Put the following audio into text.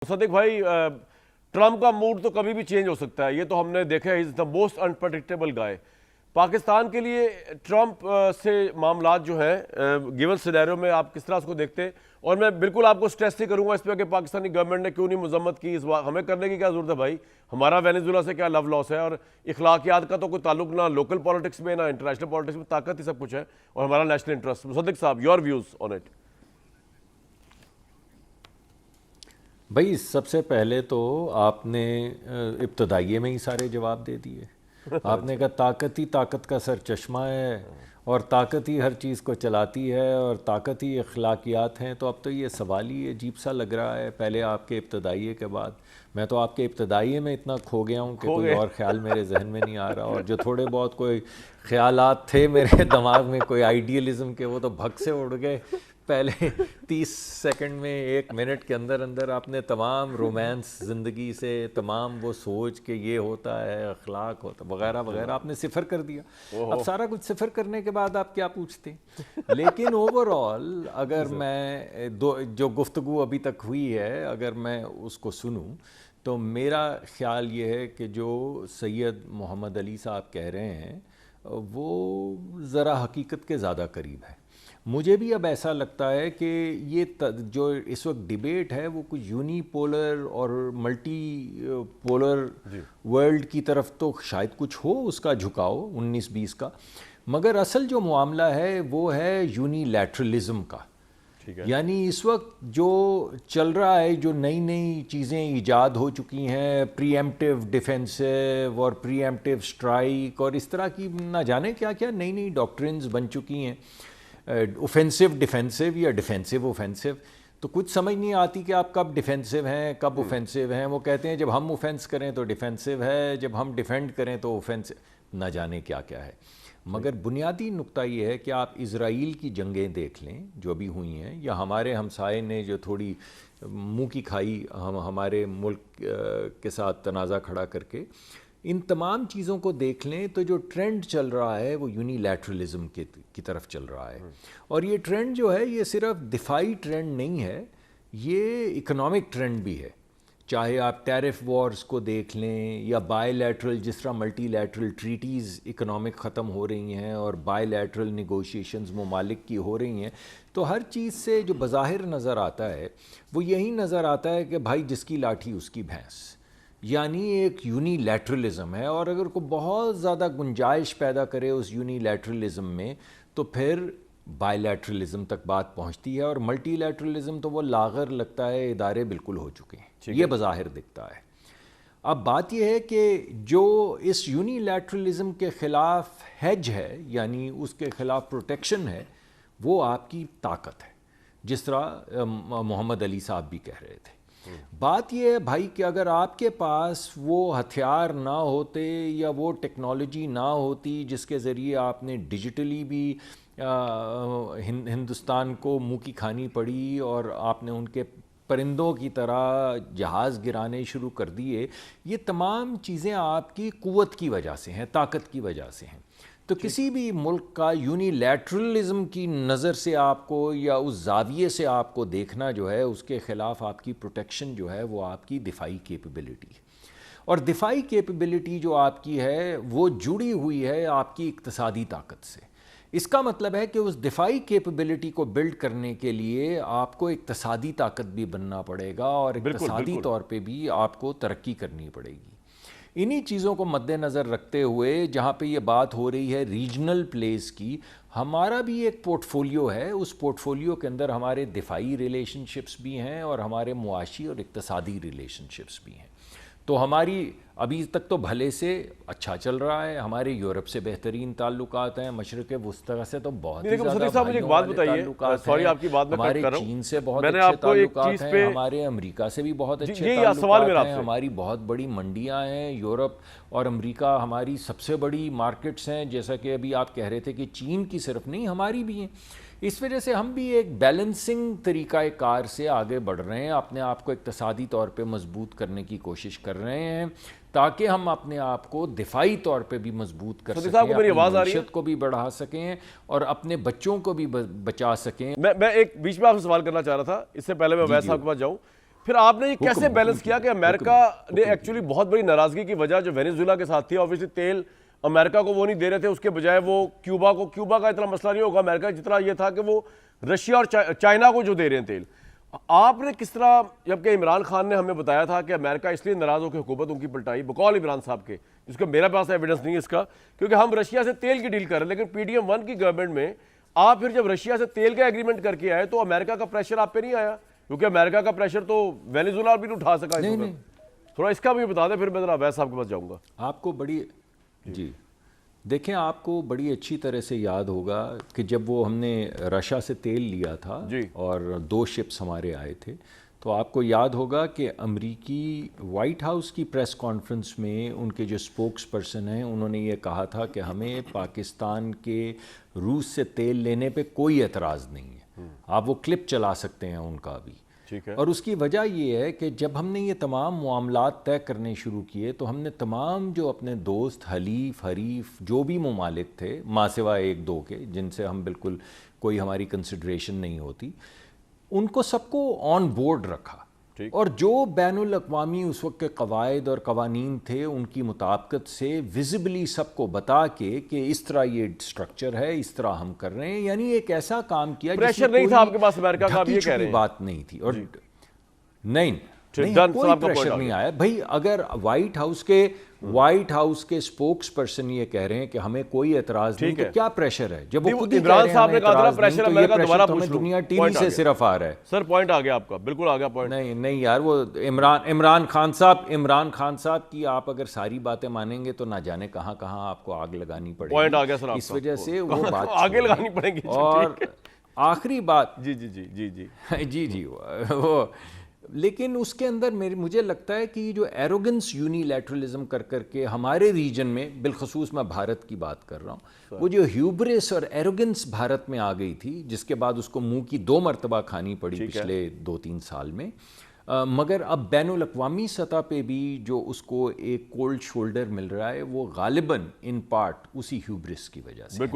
صدیق بھائی، ٹرمپ کا موڈ تو کبھی بھی چینج ہو سکتا ہے، یہ تو ہم نے دیکھا ہے. از دا موسٹ انپریڈکٹیبل گائے. پاکستان کے لیے ٹرمپ سے معاملات جو ہیں گیون سینیریو میں آپ کس طرح اس کو دیکھتے ہیں؟ اور میں بالکل آپ کو سٹریس نہیں کروں گا اس پہ کہ پاکستانی گورنمنٹ نے کیوں نہیں مذمت کی. اس بات ہمیں کرنے کی کیا ضرورت ہے بھائی؟ ہمارا وینیزویلا سے کیا لو لاس ہے؟ اور اخلاقیات کا تو کوئی تعلق نہ لوکل پالیٹکس میں نہ انٹرنیشنل پالیٹکس میں. طاقت ہی سب کچھ ہے اور ہمارا نیشنل انٹرسٹ. مصدق صاحب، یور ویوز آن اٹ. بھائی سب سے پہلے تو آپ نے ابتدائیے میں ہی سارے جواب دے دیے. آپ نے کہا طاقت ہی طاقت کا سر چشمہ ہے اور طاقت ہی ہر چیز کو چلاتی ہے اور طاقت ہی اخلاقیات ہیں. تو اب تو یہ سوال ہی عجیب سا لگ رہا ہے. پہلے آپ کے ابتدائیے کے بعد میں تو آپ کے ابتدائیے میں اتنا کھو گیا ہوں کہ کوئی اور خیال میرے ذہن میں نہیں آ رہا. اور جو تھوڑے بہت کوئی خیالات تھے میرے دماغ میں کوئی آئیڈیلزم کے، وہ تو بھگ سے اڑ گئے. پہلے 30 سیکنڈ میں 1 منٹ کے اندر اندر آپ نے تمام رومانس زندگی سے، تمام وہ سوچ کہ یہ ہوتا ہے، اخلاق ہوتا وغیرہ وغیرہ آپ نے صفر کر دیا. اب سارا کچھ صفر کرنے کے بعد آپ کیا پوچھتے ہیں؟ لیکن اوور آل اگر میں جو گفتگو ابھی تک ہوئی ہے اگر میں اس کو سنوں تو میرا خیال یہ ہے کہ جو سید محمد علی صاحب کہہ رہے ہیں وہ ذرا حقیقت کے زیادہ قریب ہے. مجھے بھی اب ایسا لگتا ہے کہ یہ جو اس وقت ڈیبیٹ ہے وہ کچھ یونی پولر اور ملٹی پولر ورلڈ کی طرف تو شاید کچھ ہو اس کا جھکاؤ 19-20 کا، مگر اصل جو معاملہ ہے وہ ہے یونی لیٹرلزم کا. یعنی اس وقت جو چل رہا ہے، جو نئی نئی چیزیں ایجاد ہو چکی ہیں، پری ایمپٹیو ڈیفینسو اور پری ایمپٹیو اسٹرائک اور اس طرح کی نہ جانے کیا کیا نئی نئی ڈاکٹرنز بن چکی ہیں، اوفینسو ڈیفینسو یا ڈیفینسو اوفینسو. تو کچھ سمجھ نہیں آتی کہ آپ کب ڈیفینسو ہیں کب اوفینسو ہیں. وہ کہتے ہیں جب ہم اوفینس کریں تو ڈیفینسو ہے، جب ہم ڈیفینڈ کریں تو اوفینسو، نہ جانے کیا کیا ہے. مگر بنیادی نقطہ یہ ہے کہ آپ اسرائیل کی جنگیں دیکھ لیں جو ابھی ہوئی ہیں، یا ہمارے ہمسائے نے جو تھوڑی منہ کی کھائی ہمارے ملک کے ساتھ تنازع کھڑا کر کے، ان تمام چیزوں کو دیکھ لیں تو جو ٹرینڈ چل رہا ہے وہ یونی لیٹرلزم کی طرف چل رہا ہے. اور یہ ٹرینڈ جو ہے یہ صرف دفاعی ٹرینڈ نہیں ہے، یہ اکنامک ٹرینڈ بھی ہے. چاہے آپ ٹیرف وارز کو دیکھ لیں یا بائی لیٹرل، جس طرح ملٹی لیٹرل ٹریٹیز اکنامک ختم ہو رہی ہیں اور بائی لیٹرل نیگوشیشنز ممالک کی ہو رہی ہیں، تو ہر چیز سے جو بظاہر نظر آتا ہے وہ یہی نظر آتا ہے کہ بھائی جس کی لاٹھی اس کی بھینس، یعنی ایک یونی لیٹرلزم ہے. اور اگر کوئی بہت زیادہ گنجائش پیدا کرے اس یونی لیٹرلزم میں تو پھر بائی لیٹرلزم تک بات پہنچتی ہے، اور ملٹی لیٹرلزم تو وہ لاغر لگتا ہے، ادارے بالکل ہو چکے ہیں، یہ بظاہر دکھتا ہے. اب بات یہ ہے کہ جو اس یونی لیٹرلزم کے خلاف ہیج ہے، یعنی اس کے خلاف پروٹیکشن ہے، وہ آپ کی طاقت ہے، جس طرح محمد علی صاحب بھی کہہ رہے تھے. بات یہ ہے بھائی کہ اگر آپ کے پاس وہ ہتھیار نہ ہوتے یا وہ ٹیکنالوجی نہ ہوتی جس کے ذریعے آپ نے ڈیجیٹلی بھی ہندوستان کو منہ کی کھانی پڑی اور آپ نے ان کے پرندوں کی طرح جہاز گرانے شروع کر دیے، یہ تمام چیزیں آپ کی قوت کی وجہ سے ہیں، طاقت کی وجہ سے ہیں. تو کسی بھی ملک کا یونی لیٹرلزم کی نظر سے آپ کو یا اس زاویے سے آپ کو دیکھنا جو ہے، اس کے خلاف آپ کی پروٹیکشن جو ہے وہ آپ کی دفاعی کیپیبلٹی ہے. اور دفاعی کیپیبلٹی جو آپ کی ہے وہ جڑی ہوئی ہے آپ کی اقتصادی طاقت سے. اس کا مطلب ہے کہ اس دفاعی کیپیبلٹی کو بلڈ کرنے کے لیے آپ کو اقتصادی طاقت بھی بننا پڑے گا اور اقتصادی طور پہ بھی آپ کو ترقی کرنی پڑے گی. انہی چیزوں کو مد نظر رکھتے ہوئے جہاں پہ یہ بات ہو رہی ہے ریجنل پلیز کی، ہمارا بھی ایک پورٹ فولیو ہے. اس پورٹ فولیو کے اندر ہمارے دفاعی ریلیشن شپس بھی ہیں اور ہمارے معاشی اور اقتصادی ریلیشن شپس بھی ہیں. تو ہماری ابھی تک تو بھلے سے اچھا چل رہا ہے، ہمارے یورپ سے بہترین تعلقات ہیں، مشرق وسطیٰ سے تو بہت ہی زیادہ بھائیوں والے تعلقات ہیں، ہمارے چین سے بہت اچھے تعلقات ہیں، ہمارے امریکہ سے بھی بہت اچھے تعلقات ہیں، ہماری بہت بڑی منڈیاں ہیں. یورپ اور امریکہ ہماری سب سے بڑی مارکیٹس ہیں، جیسا کہ ابھی آپ کہہ رہے تھے کہ چین کی صرف نہیں ہماری بھی ہیں. اس وجہ سے ہم بھی ایک بیلنسنگ طریقہ کار سے آگے بڑھ رہے ہیں، اپنے آپ کو اقتصادی طور پہ مضبوط کرنے کی کوشش کر رہے ہیں تاکہ ہم اپنے آپ کو دفاعی طور پہ بھی مضبوط کر سکیں، اپنی معیشت کو بھی بڑھا سکیں اور اپنے بچوں کو بھی بچا سکیں. میں ایک بیچ میں آپ سے سوال کرنا چاہ رہا تھا، اس سے پہلے میں ویس صاحب کے پاس جاؤں. پھر آپ نے یہ کیسے بیلنس کیا کہ امریکہ نے ایکچولی بہت بڑی ناراضگی کی وجہ جو وینیزویلا کے ساتھ تھی، obviously تیل امریکہ کو وہ نہیں دے رہے تھے، اس کے بجائے وہ کیوبا کا اتنا مسئلہ نہیں ہوگا امریکہ جتنا یہ تھا کہ وہ رشیا اور چائنا کو جو دے رہے ہیں تیل. آپ نے کس طرح، جبکہ عمران خان نے ہمیں بتایا تھا کہ امریکہ اس لیے ناراض ہو کے حکومت ان کی پلٹائی بقول عمران صاحب کے، جس کا میرے پاس ایویڈنس نہیں ہے اس کا، کیونکہ ہم رشیا سے تیل کی ڈیل کر رہے ہیں، لیکن PDM-1 کی گورنمنٹ میں آپ پھر جب رشیا سے تیل کا ایگریمنٹ کر کے آئے تو امریکہ کا پریشر آپ پہ نہیں آیا؟ کیونکہ امریکہ کا پریشر تو وینیزویلا بھی نہیں اٹھا سکا اس وقت. تھوڑا اس کا بھی بتا دیں، پھر میں ذرا ویس صاحب کے پاس جاؤں گا. آپ کو بڑی جی دیکھیں، آپ کو بڑی اچھی طرح سے یاد ہوگا کہ جب وہ ہم نے رشیا سے تیل لیا تھا اور 2 شپس ہمارے آئے تھے، تو آپ کو یاد ہوگا کہ امریکی وائٹ ہاؤس کی پریس کانفرنس میں ان کے جو اسپوکس پرسن ہیں انہوں نے یہ کہا تھا کہ ہمیں پاکستان کے روس سے تیل لینے پہ کوئی اعتراض نہیں ہے. آپ وہ کلپ چلا سکتے ہیں ان کا بھی. اور اس کی وجہ یہ ہے کہ جب ہم نے یہ تمام معاملات طے کرنے شروع کیے تو ہم نے تمام جو اپنے دوست حریف جو بھی ممالک تھے، ماں سوائے 1-2 کے جن سے ہم بالکل کوئی ہماری کنسیڈریشن نہیں ہوتی، ان کو سب کو آن بورڈ رکھا، اور جو بین الاقوامی اس وقت کے قواعد اور قوانین تھے ان کی مطابقت سے ویزیبلی سب کو بتا کے کہ اس طرح یہ سٹرکچر ہے، اس طرح ہم کر رہے ہیں. یعنی ایک ایسا کام کیا پریشر نہیں تھا آپ کے پاس امریکہ کا، یہ کہہ رہے ہیں بات نہیں تھی. اور نہیں کوئی پریشر نہیں آیا بھائی. اگر وائٹ ہاؤس کے اسپوکس پرسن یہ کہہ رہے ہیں کہ ہمیں کوئی اعتراض نہیں، تو کیا پریشر ہے؟ جب وہ خود ہی کہہ رہے ہیں ہمیں اعتراض نہیں، تو یہ پریشر تو ہمیں دنیا ٹی وی سے صرف آ رہا ہے. سر پوائنٹ آ گیا آپ کا، بالکل آ گیا پوائنٹ. نہیں یار، وہ عمران خان صاحب کی آپ اگر ساری باتیں مانیں گے تو نہ جانے کہاں آپ کو آگ لگانی پڑے گی. پوائنٹ آ گیا سر، اس وجہ سے وہ بات آگے لگانی پڑے گی. اور آخری بات جی وہ، لیکن اس کے اندر مجھے لگتا ہے کہ جو ایروگنس یونیلیٹرلزم کر کے ہمارے ریجن میں، بالخصوص میں بھارت کی بات کر رہا ہوں، وہ جو ہیوبرس اور ایروگنس بھارت میں آ گئی تھی، جس کے بعد اس کو منہ کی 2 مرتبہ کھانی پڑی پچھلے 2-3 سال میں، مگر اب بین الاقوامی سطح پہ بھی جو اس کو ایک کولڈ شولڈر مل رہا ہے، وہ غالباً ان پارٹ اسی ہیوبرس کی وجہ سے.